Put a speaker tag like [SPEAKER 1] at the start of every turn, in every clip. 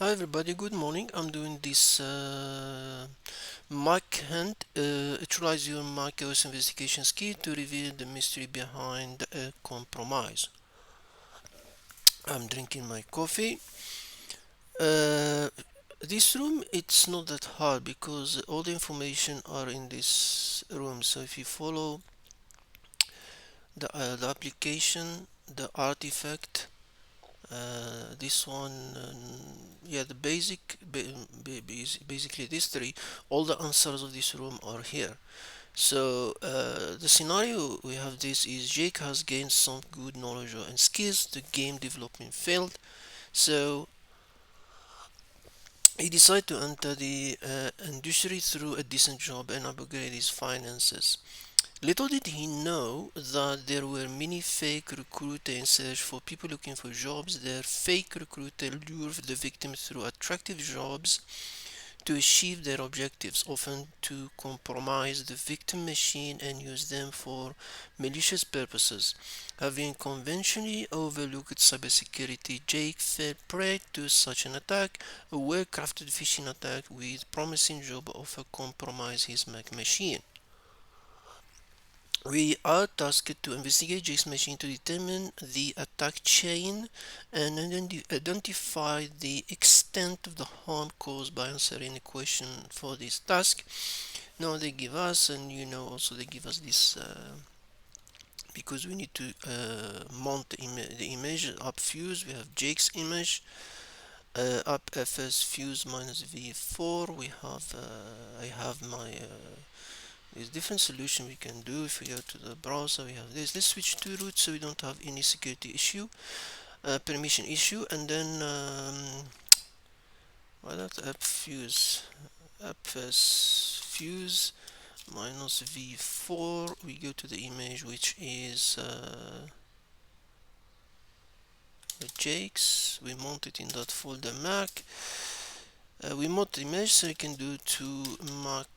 [SPEAKER 1] Hi everybody, good morning. I'm doing this Mac Hunt. Utilize your macOS investigation skill to reveal the mystery behind a compromise. I'm drinking my coffee. Uh, this room, it's not that hard because all the information are in this room. So if you follow the application, the artifact, this one, yeah, the basically these three, all the answers of this room are here. So the scenario we have this is Jake has gained some good knowledge and skills the game development field. So he decided to enter the industry through a decent job and upgrade his finances. Little did he know that there were many fake recruiters in search for people looking for jobs. Their fake recruiter lure the victim through attractive jobs to achieve their objectives, often to compromise the victim machine and use them for malicious purposes. Having conventionally overlooked cybersecurity, Jake fell prey to such an attack, a well-crafted phishing attack with promising job offer compromise his Mac machine. We are tasked to investigate Jake's machine to determine the attack chain and identify the extent of the harm caused by answering a question for this task. Now they give us, and also they give us this because we need to mount the image up fuse. We have Jake's image. Up fs fuse minus v4. I have my there's different solution we can do. If we go to the browser, we have this. Let's switch to root so we don't have any security issue, permission issue, and then why not app fuse, fuse minus v4. We go to the image which is the Jakes. We mount it in that folder Mac. We mount the image so we can do to Mac.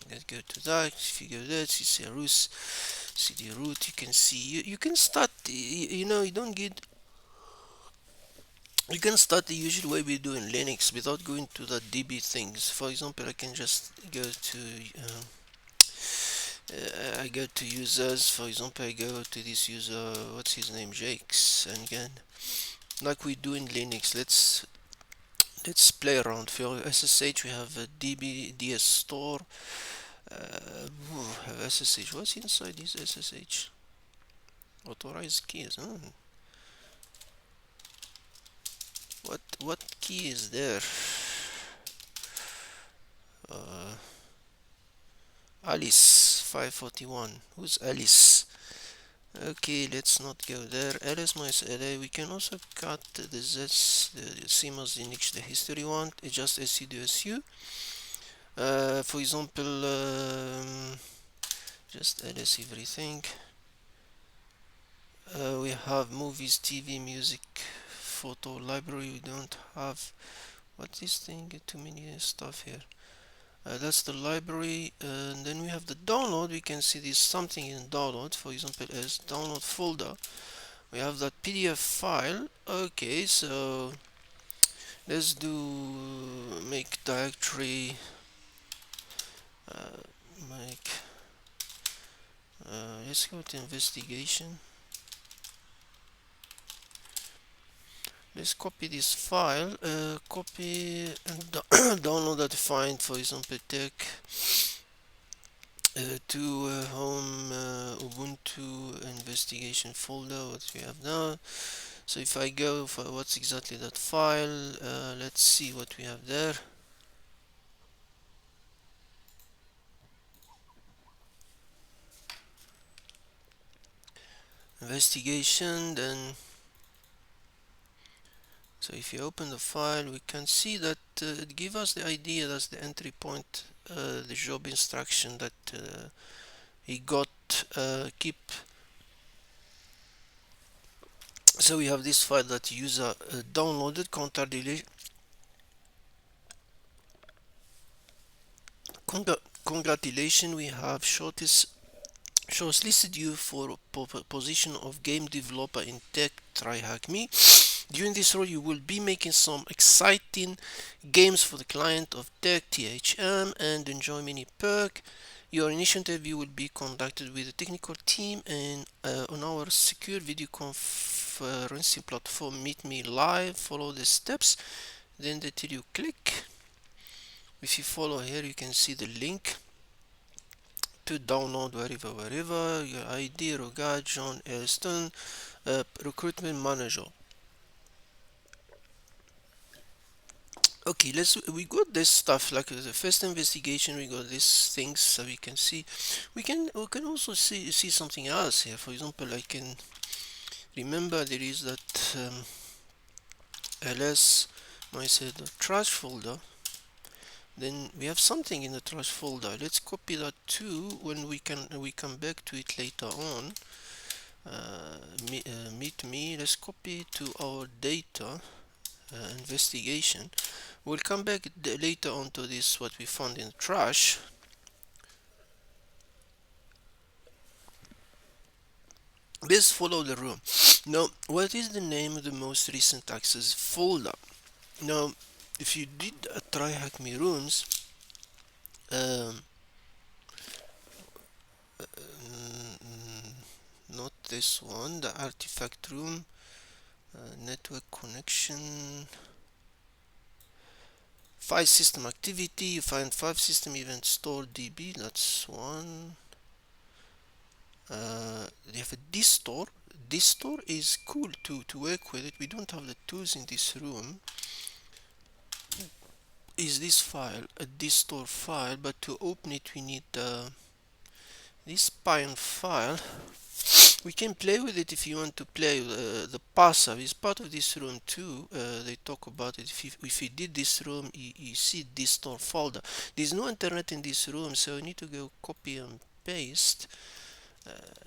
[SPEAKER 1] Let's go to that. If you go there, cd root, you can see you can start. You don't get. You can start the usual way we do in Linux without going to the DB things. For example, I can just go to I go to users. For example, I go to this user. What's his name? Jakes. And again, like we do in Linux, let's play around. For SSH, we have a DB DS store. Have SSH. What's inside this SSH? Authorized keys. What key is there? Alice 541. Who's Alice? Okay, let's not go there. ls minus la. We can also cut the z's, the CMOS Linux, the history one. It's just sudo su. For example, just ls everything. We have movies, TV, music, photo library. We don't have what's this thing? Too many stuff here. That's the library, and then we have the download. We can see there's something in download, for example as download folder. We have that PDF file. Okay, so let's do make directory make let's go to investigation. Let's copy this file, copy and download that find, for example tech to home Ubuntu investigation folder, what we have now. So if I go for what's exactly that file, let's see what we have there. Investigation, then so if you open the file, we can see that it gives us the idea that's the entry point, the job instruction that he got keep. So we have this file that user downloaded. Congratulations, we have shortlisted you for position of game developer in tech TryHackMe. During this role, you will be making some exciting games for the client of Tech THM and enjoy many perk. Your initial interview will be conducted with the technical team and on our secure video conferencing platform MeetMeLive. Follow the steps, then they tell you click. If you follow here, you can see the link to download wherever your ID, Rogad, John Elston, recruitment manager. Okay, we got this stuff like the first investigation. We got these things, so we can see. We can also see something else here. For example, I can remember there is that ls myself the trash folder. Then we have something in the trash folder. Let's copy that too when we come back to it later on. Meet me. Let's copy it to our data investigation. We'll come back later on to this what we found in the trash. Let's follow the room. Now, what is the name of the most recent access folder? Now, if you did a TryHackMe rooms, um, not this one, the artifact room, network connection, file system activity, you find file system event store db, that's one. They have a distore. Distore is cool to work with it. We don't have the tools in this room. Is this file a distore file, but to open it we need this pine file. We can play with it if you want to play. The passive is part of this room too. They talk about it. If you did this room, you see distore folder. There's no internet in this room, so you need to go copy and paste.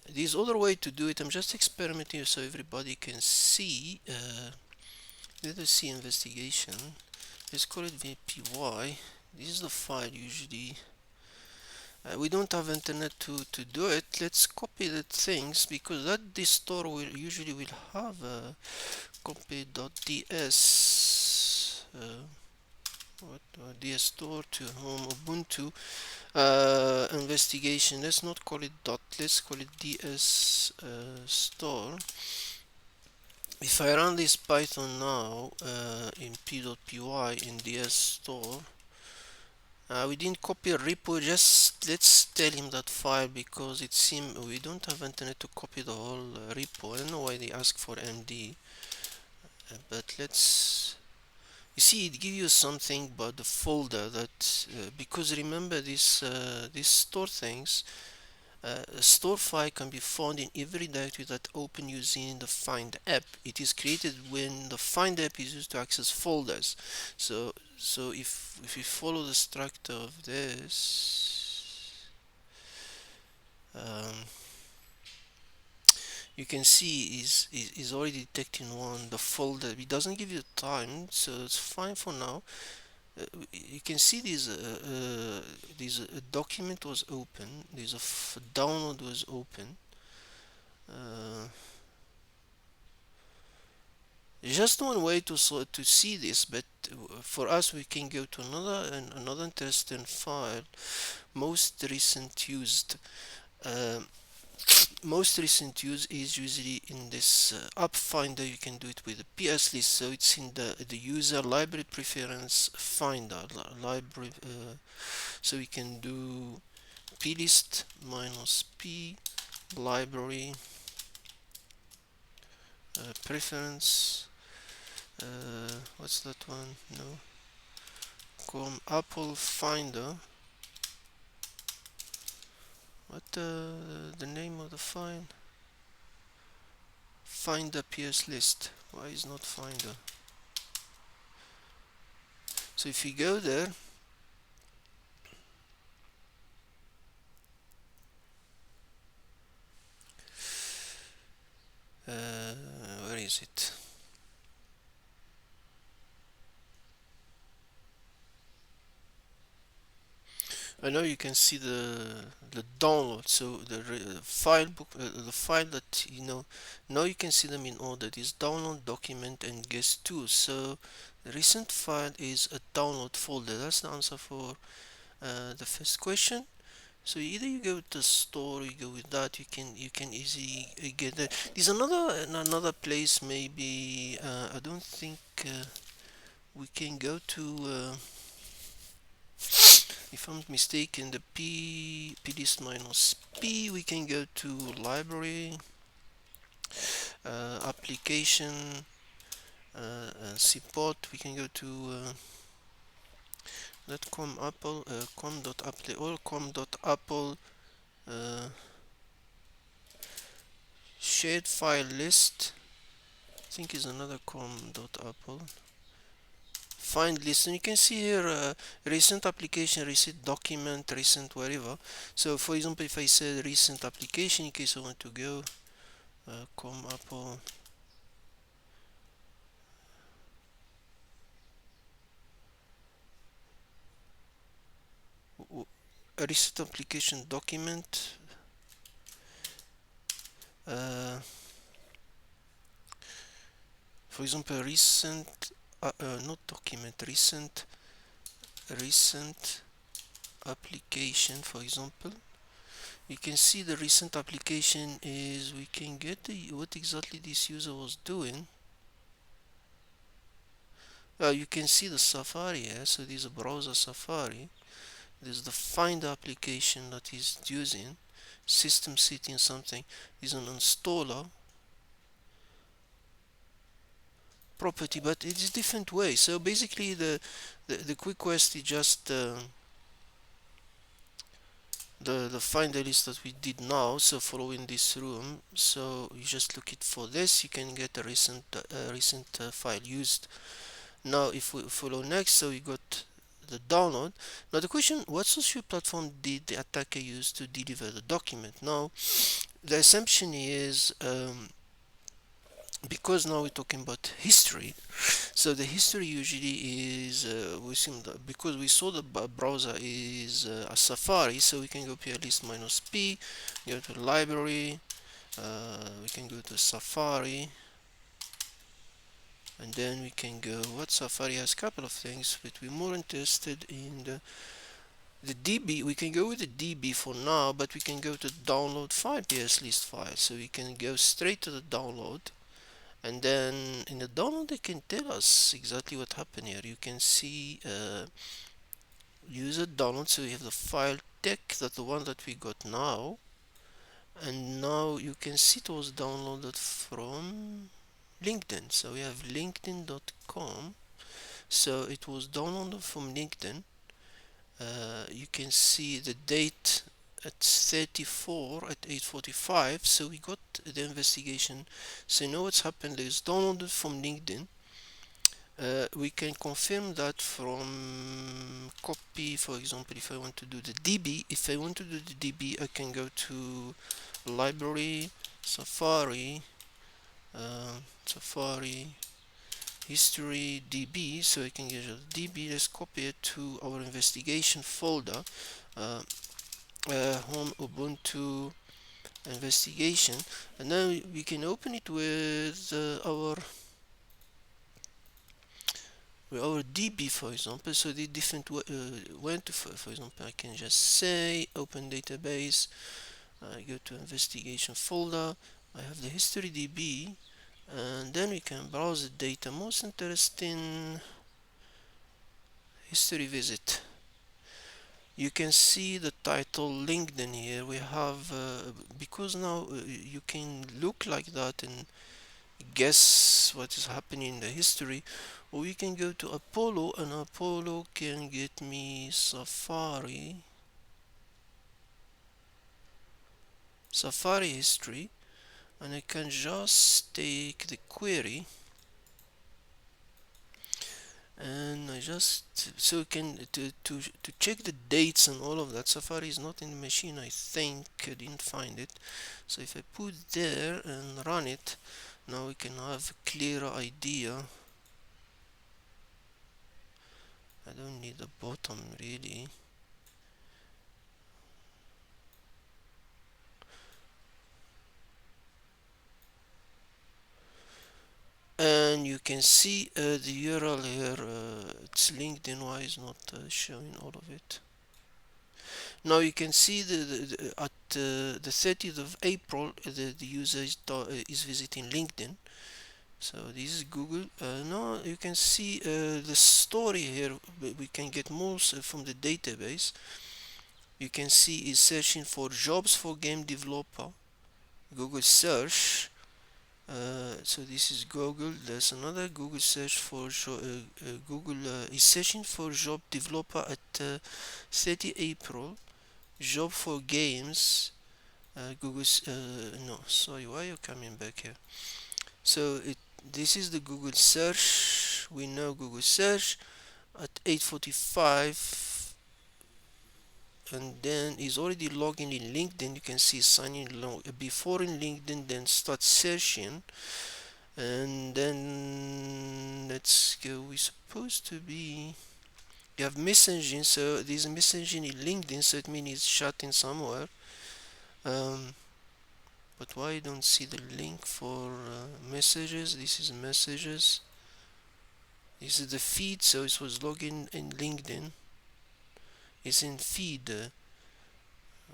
[SPEAKER 1] There's other way to do it. I'm just experimenting so everybody can see. Let us see investigation. Let's call it VPY. This is the file usually. We don't have internet to do it. Let's copy the things because that distore will usually will have a copy.ds dstore to home Ubuntu investigation. Let's not call it dot, let's call it ds store. If I run this Python now in p.py in ds store, we didn't copy a repo. Just let's tell him that file because it seems we don't have internet to copy the whole repo. I don't know why they ask for md, but let's. You see, it gives you something about the folder that because remember this store things. A store file can be found in every directory that open using the find app. It is created when the find app is used to access folders. So if you follow the structure of this, you can see is already detecting one the folder. It doesn't give you time, so it's fine for now. You can see this document was open. This download was open. Just one way to see this, but for us we can go to another interesting file. Most recent used. Most recent use is usually in this app finder. You can do it with a PS list, so it's in the user library preference finder library. So we can do plist minus p library preference. What's that one? No. Chrome Apple Finder. What the name of the file? Finder PS list. Why is not Finder? So if you go there, where is it? I know you can see the download, so the file book, the file that now you can see them in order. Is download, document, and guest tools. So the recent file is a download folder. That's the answer for the first question. So either you go with the store, or you go with that. You can easily get that. There's another place maybe. I don't think we can go to. If I'm not mistaken, the pdist minus p. We can go to library, application, support. We can go to .com apple, com.apple or com.apple. Shared file list, I think is another com.apple. Find list, and you can see here recent application, recent document, recent wherever. So for example, if I say recent application, in case I want to go com apple, a recent application document, uh, for example recent not document, recent application, for example. You can see the recent application is, we can get what exactly this user was doing. You can see the Safari here. So this is a browser Safari. This is the Find application that he's using. System setting something. This is an installer property, but it's different way. So basically, the quick quest is just the find the list that we did now. So following this room, so you just look it for this. You can get a recent file used. Now if we follow next, so we got the download. Now the question, what social platform did the attacker use to deliver the document? Now the assumption is because now we're talking about history, so the history usually is we assume that because we saw the browser is a Safari, so we can go here list minus p, go to library, we can go to Safari, and then we can go, what Safari has a couple of things, but we're more interested in the DB. We can go with the DB for now, but we can go to download file, PS list file, so we can go straight to the download, and then in the download they can tell us exactly what happened here. You can see user download, so we have the file tech, that's the one that we got now, and now you can see it was downloaded from LinkedIn. So we have linkedin.com, so it was downloaded from LinkedIn. You can see the date at 34 at 8:45, so we got the investigation. So you know what's happened is downloaded from LinkedIn. We can confirm that from copy. For example, if I want to do the DB, if I want to do the DB, I can go to library, Safari, Safari history DB, so I can get a DB. Let's copy it to our investigation folder, uh, home Ubuntu investigation, and now we can open it with our DB, for example. So the different when to, for example, I can just say open database, I go to investigation folder, I have the history DB, and then we can browse the data. Most interesting, history visit. You can see the title LinkedIn here. We have because now you can look like that and guess what is happening in the history, or we can go to Apollo, and Apollo can get me Safari history, and I can just take the query, and I just, so you can to check the dates and all of that. Safari is not in the machine, I think. I didn't find it. So if I put there and run it, now we can have a clearer idea. I don't need the bottom really. and you can see the URL here. It's LinkedIn. Why is not showing all of it? Now you can see at the 30th of April the user is visiting LinkedIn. So this is Google. Now you can see the story here. We can get more from the database. You can see is searching for jobs for game developer. Google search. So this is Google. There's another Google search for Google is searching for job developer at 30 April. Job for games. Google's no, sorry, why are you coming back here? So this is the Google search. We know Google search at 8:45, and then he's already logging in LinkedIn. You can see signing before in LinkedIn, then start searching, and then let's go. We're supposed to be. You have messaging, so there's a messaging in LinkedIn, so it means it's chatting somewhere. But why I don't see the link for messages? This is messages. This is the feed, so it was logging in LinkedIn. It's in feed.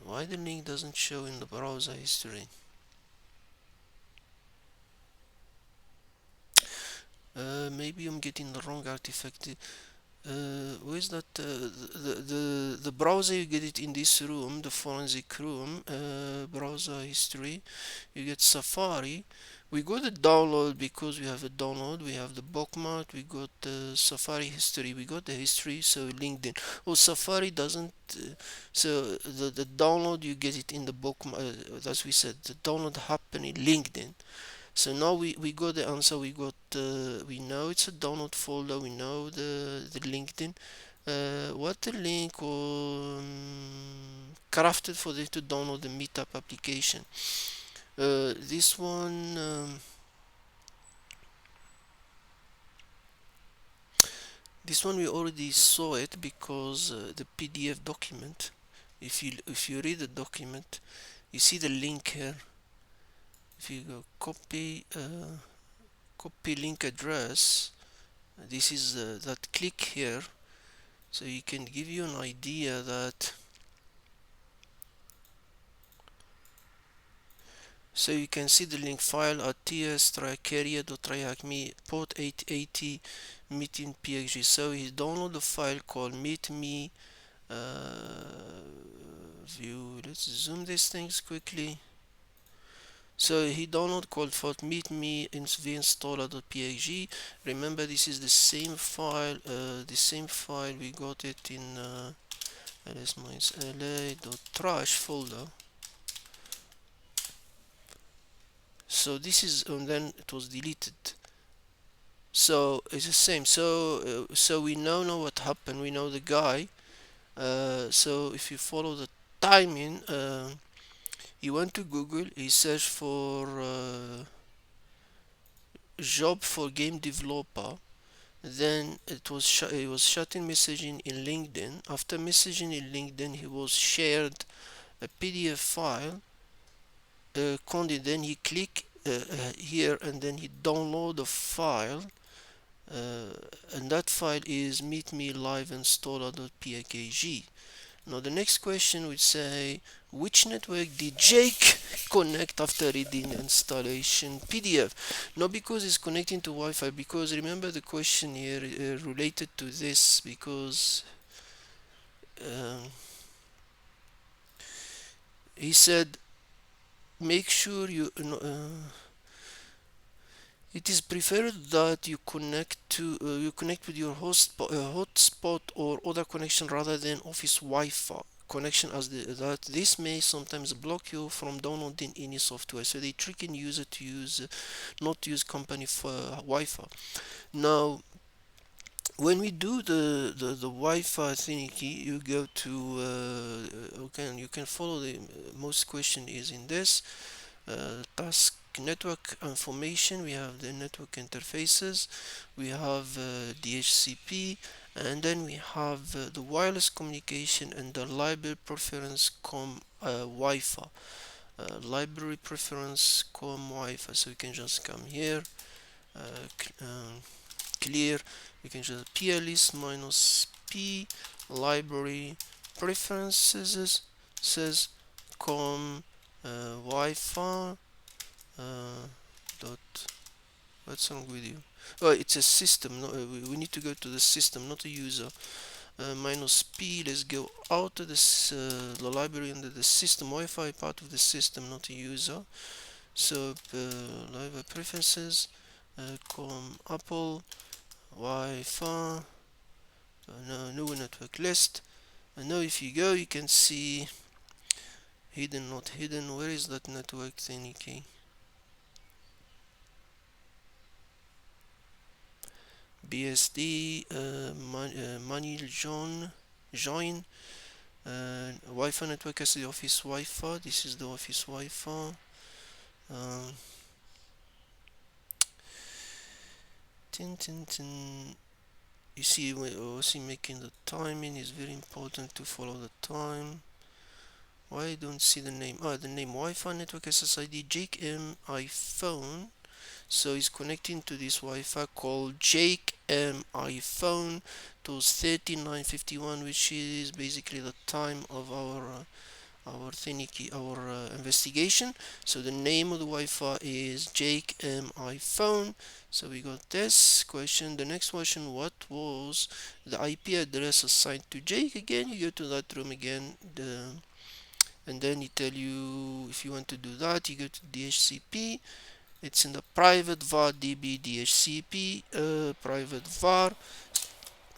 [SPEAKER 1] Why the link doesn't show in the browser history? Maybe I'm getting the wrong artifact. Where's that? The browser, you get it in this room, the forensic room, browser history. You get Safari. We got the download because we have a download. We have the bookmark. We got the Safari history. We got the history. So LinkedIn. Oh, Safari doesn't. So the download, you get it in the bookmark. As we said, the download happen in LinkedIn. So now we got the answer. We know it's a download folder. We know the LinkedIn. What the link crafted for them to download the Meetup application. This one. This one we already saw it because the PDF document. If you read the document, you see the link here. If you go copy link address, this is that click here, so you can give you an idea that. So you can see the link file at ts-carrier.tryhackme port 880 meeting pxg. So he download the file called meetme view. Let's zoom these things quickly. So he download called for meetme installer.pxg. Remember, this is the same file. We got it in ls-la.trash folder. So this is, and then it was deleted. So it's the same. So we know what happened. We know the guy. So if you follow the timing, he went to Google. He searched for job for game developer. Then it was shutting messaging in LinkedIn. After messaging in LinkedIn, he was shared a PDF file. Then he click here, and then he download the file, and that file is MeetMeLive installer.pkg. Now the next question would say, which network did Jake connect after reading installation PDF? Not because it's connecting to Wi-Fi, because remember the question here related to this, because he said make sure it is preferred that you connect with your hotspot or other connection rather than office Wi-Fi connection, as that this may sometimes block you from downloading any software. So they tricking user to not use company for Wi-Fi. Now, when we do the Wi-Fi thingy, you go to you can follow the most question is in this task network information. We have the network interfaces, we have DHCP, and then we have the wireless communication and the library preference Wi-Fi. Library preference Wi-Fi. So you can just come here clear. We can just plist minus p library preferences says com Wi-Fi dot. What's wrong with you? Oh, it's a system. No, we need to go to the system, not a user. Minus p. Let's go out of this the library under the system Wi-Fi part of the system, not a user. So library preferences, com Apple Wi-Fi, no network list. And now if you go, you can see hidden, not hidden. Where is that network thingy key? BSD, manual join, Wi-Fi network as the office Wi-Fi. This is the office Wi-Fi. Tin, tin, tin. You see, we also making the timing is very important to follow the time. Why I don't see the name? The name Wi-Fi network SSID Jake M iPhone. So it's connecting to this Wi-Fi called Jake M iPhone to 3951, which is basically the time of our thingy, our investigation. So the name of the Wi-Fi is Jake M iPhone. So we got this question. The next question: what was the IP address assigned to Jake? Again, you go to that room again, and then he tell you if you want to do that, you go to DHCP. It's in the private var db DHCP private var.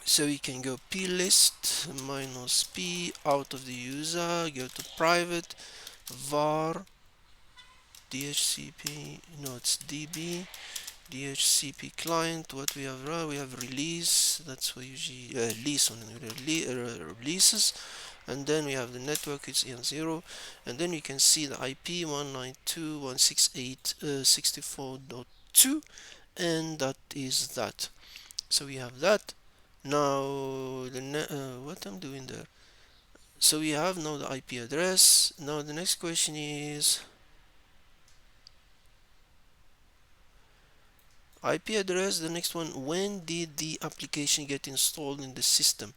[SPEAKER 1] So you can go plist minus p out of the user, go to private var DHCP, no, it's db DHCP client. What we have, we have release. That's what usually release on releases, and then we have the network. It's EN0, and then you can see the IP 192.168.64.2, and that is that. So we have that. Now what I'm doing there. So we have now the IP address. Now the next question is IP address. The next one, when did the application get installed in the system?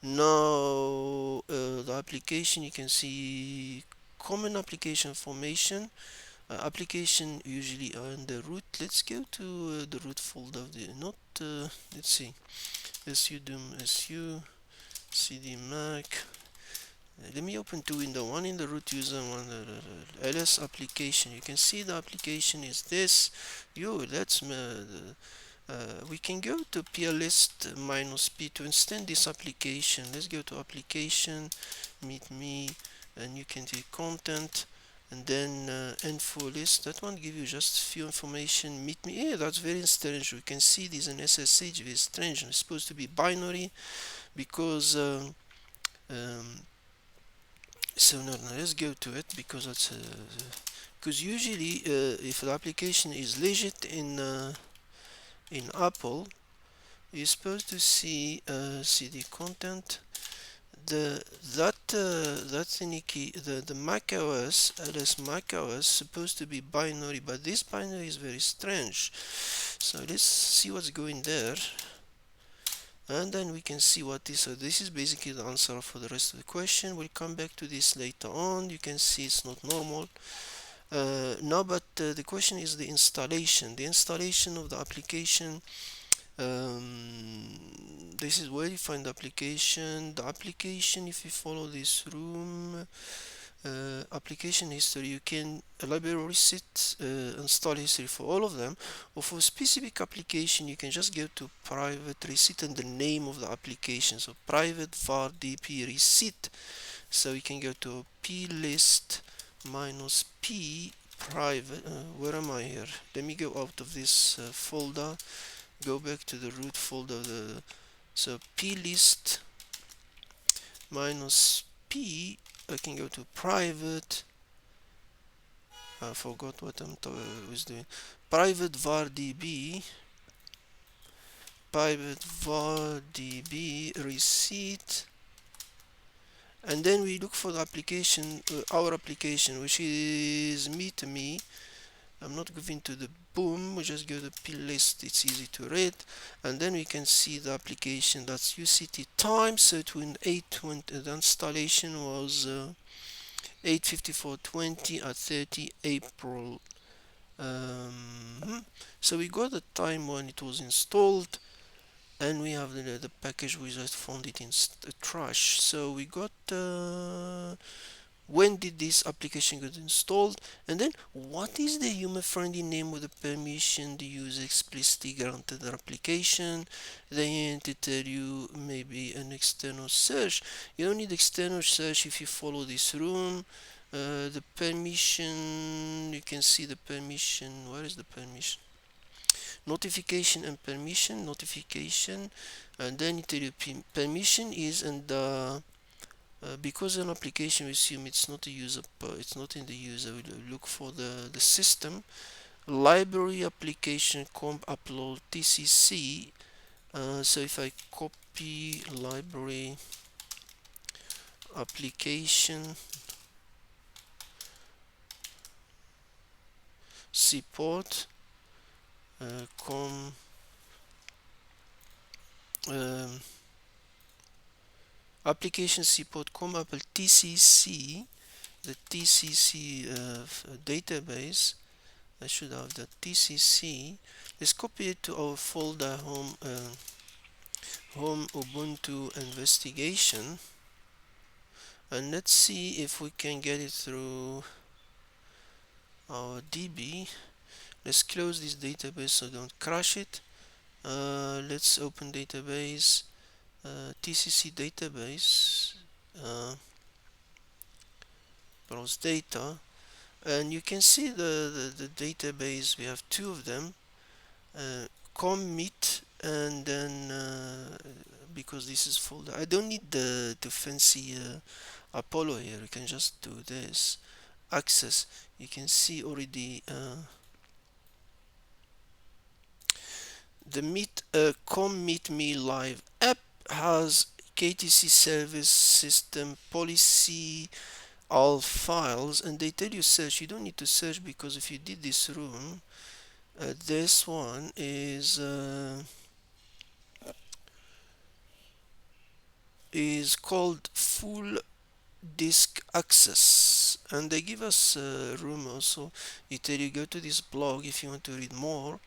[SPEAKER 1] Now the application, you can see common application formation. Application usually are in the root. Let's go to the root folder of the not let's see, su doom su cd mac. Let me open two windows, one in the root user and one ls application. You can see the application is this. Let's we can go to plist minus p to install this application. Let's go to application, meet me, and you can see content, and then info list. That one give you just few information. Meet me. Yeah, that's very strange. We can see this in SSH. Very strange. It's supposed to be binary because so no, let's go to it because that's because usually if the application is legit in Apple, you're supposed to see cd content. That thingy key, the macOS ls macOS supposed to be binary, but this binary is very strange. So let's see what's going there, and then we can see what is. So this is basically the answer for the rest of the question. We'll come back to this later on. You can see it's not normal. No, but the question is the installation of the application. This is where you find the application. If you follow this room, application history, you can library receipt install history for all of them, or for a specific application you can just go to private receipt and the name of the application. So private var dp receipt. So you can go to plist minus p private. Where am I here? Let me go out of this folder, go back to the root folder. So plist minus p. I can go to private. I forgot what I was doing. Private var db receipt, and then we look for the application, our application, which is MeetMe. I'm not going to the boom, we just go to P list, it's easy to read, and then we can see the application. That's UCT time. So it went 820, the installation was 8:54:20 at 30 April. So we got the time when it was installed, and we have the package. We just found it in trash. So we got when did this application get installed, and then what is the user-friendly name with the permission the user explicitly granted the application. They need to tell you maybe an external search. You don't need external search if you follow this room. The permission, you can see the permission. Where is the permission? Notification and permission. Notification, and then you tell you permission is in the because an application, we assume it's not a user, it's not in the user. We look for the system library application comp upload tcc. So if I copy library application support com um, application support com apple tcc, the tcc database. I should have the tcc. Let's copy it to our folder home Ubuntu investigation, and let's see if we can get it through our DB. Let's close this database so don't crash it. Let's open database, tcc database, browse data, and you can see the database. We have two of them, commit, and then because this is folder, I don't need the fancy Apollo here. You can just do this access. You can see already the MeetMeLive app has KTC service system policy all files, and they tell you search. You don't need to search because if you did this room, this one is called full disk access, and they give us room also. You tell you go to this blog if you want to read more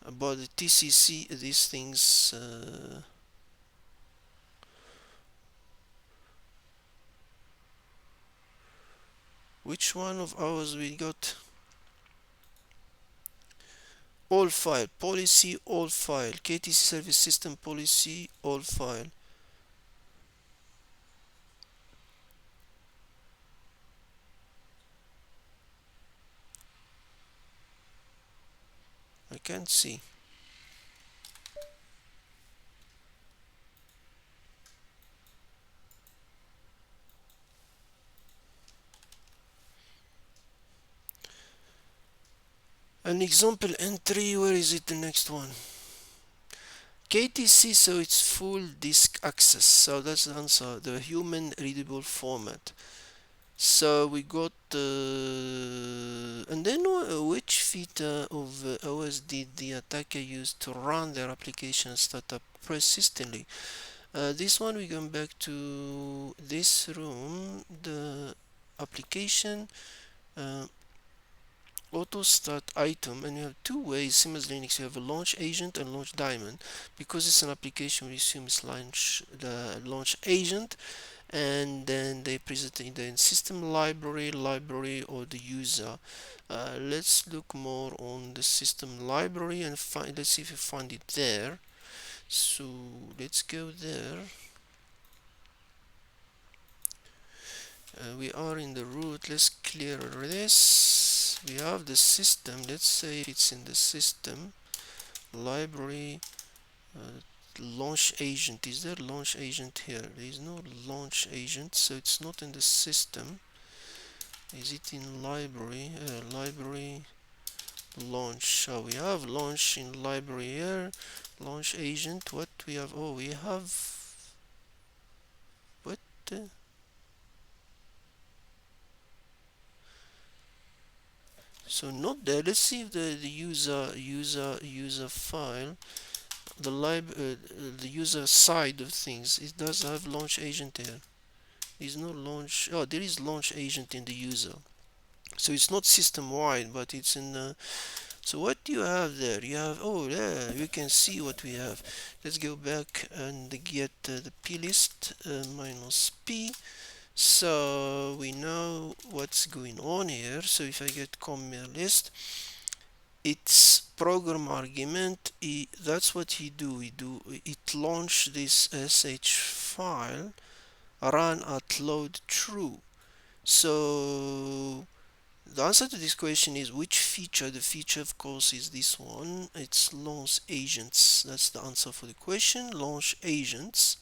[SPEAKER 1] about the TCC, these things. Which one of ours we got? All file policy, all file KTC service system policy, all file. I can't see. An example entry, where is it, the next one? KTC, so it's full disk access, so that's the answer, the human readable format. So we got and then which feature of OS did the attacker use to run their application startup persistently? This one, we go back to this room, the application auto start item, and you have two ways. Siemens Linux, you have a launch agent and launch daemon. Because it's an application, we assume it's the launch agent, and then they present it in system library or the user. Let's look more on the system library and find, let's see if we find it there. So let's go there. We are in the root. Let's clear this. We have the system. Let's say it's in the system library. Launch agent. Is there launch agent here? There is no launch agent, so it's not in the system. Is it in library? Library launch. So we have launch in library here. Launch agent. What we have? Oh, we have what? So not there. Let's see if the user file, the user side of things, it does have launch agent there. There's no launch. Oh, there is launch agent in the user. So it's not system wide, but it's in the. So what do you have there? You have, oh yeah, you can see what we have. Let's go back and get the plist minus p. So we know what's going on here. So if I get MeetMeList, its program argument, that's what he do. It launch this sh file, run at load true. So the answer to this question is which feature? The feature, of course, is this one. It's launch agents. That's the answer for the question. Launch agents,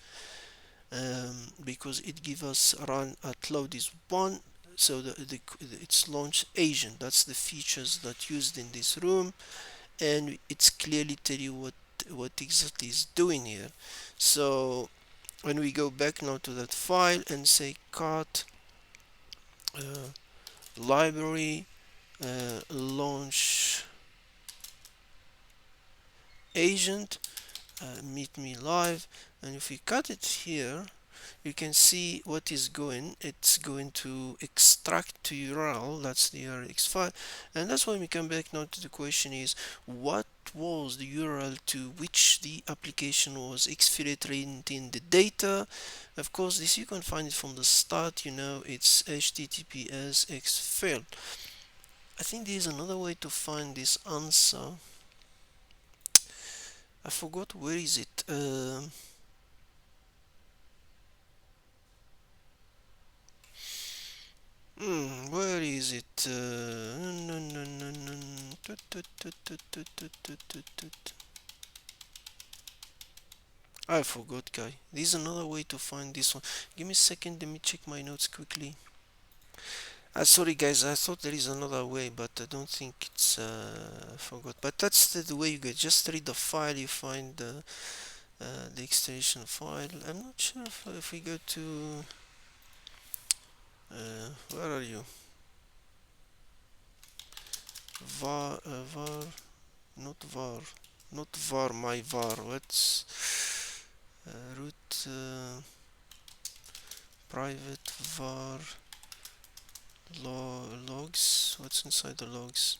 [SPEAKER 1] because it gives us run at load is one. So it's launch agent. That's the features that used in this room, and it's clearly tell you what exactly is doing here. So when we go back now to that file and say cat library launch agent MeetMeLive, and if we cut it here, you can see what is going. It's going to extract to URL. That's the URX file, and that's when we come back now to the question is what was the URL to which the application was exfiltrating the data. Of course, this you can find it from the start. You know, it's https exfil. I think there's another way to find this answer. I forgot where is it. Where is it? No, no, no, no. I forgot, guy. There's another way to find this one. Give me a second. Let me check my notes quickly. Sorry, guys. I thought there is another way, but I don't think it's. I forgot. But that's the way you get. Just read the file. You find the extension file. I'm not sure if we go to. Where are you? Var, not var, not var, my var. What's root private var logs? What's inside the logs?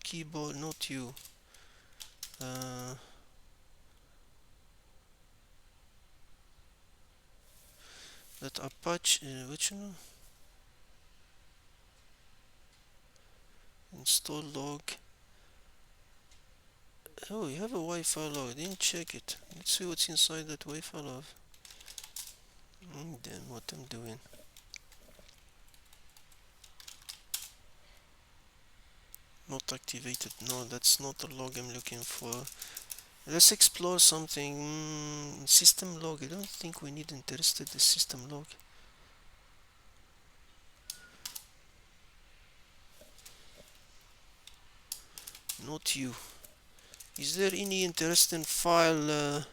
[SPEAKER 1] Keyboard, not you. That Apache, which one? Install log. Oh, you have a Wi-Fi log. I didn't check it. Let's see what's inside that Wi-Fi log. Damn, what I'm doing. Not activated. No, that's not the log I'm looking for. Let's explore something. System log. I don't think we need interested the system log. Not you. Is there any interesting file?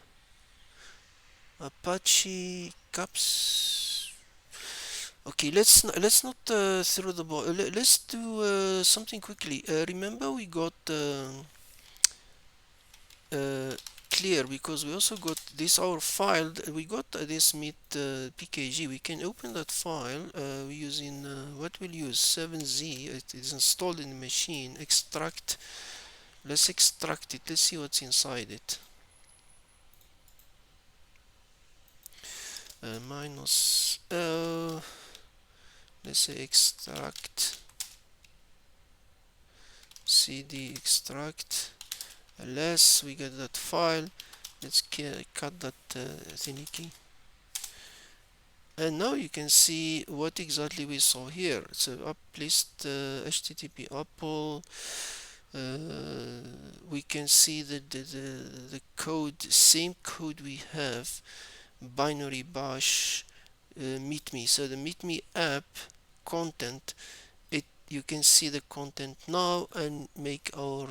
[SPEAKER 1] Apache caps. Okay, let's not throw the ball. Let's do something quickly. Remember we got clear, because we also got this our file. We got this meet pkg. We can open that file using what we'll use 7z. It is installed in the machine. Extract. Let's extract it. Let's see what's inside it. Minus let's say extract cd extract ls. We get that file. Let's cut that thingy key, and now you can see what exactly we saw here. So up list http apple. We can see the code, same code we have, binary bash meetme. So the meetme app content, you can see the content now and make our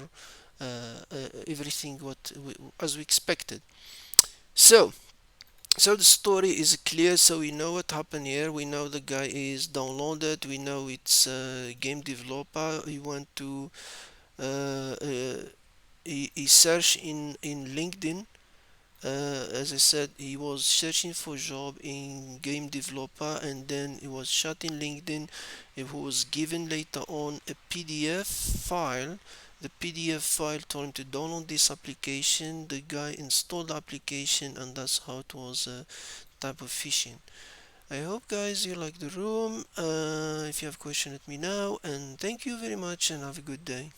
[SPEAKER 1] everything as we expected. So So the story is clear, so we know what happened here. We know the guy is downloaded, we know it's a game developer. He went to he searched in LinkedIn. As I said, he was searching for job in game developer, and then he was shot in LinkedIn. He was given later on a PDF file. The PDF file told him to download this application. The guy installed the application, and that's how it was a type of phishing. I hope guys you like the room. If you have question, let me know, and thank you very much and have a good day.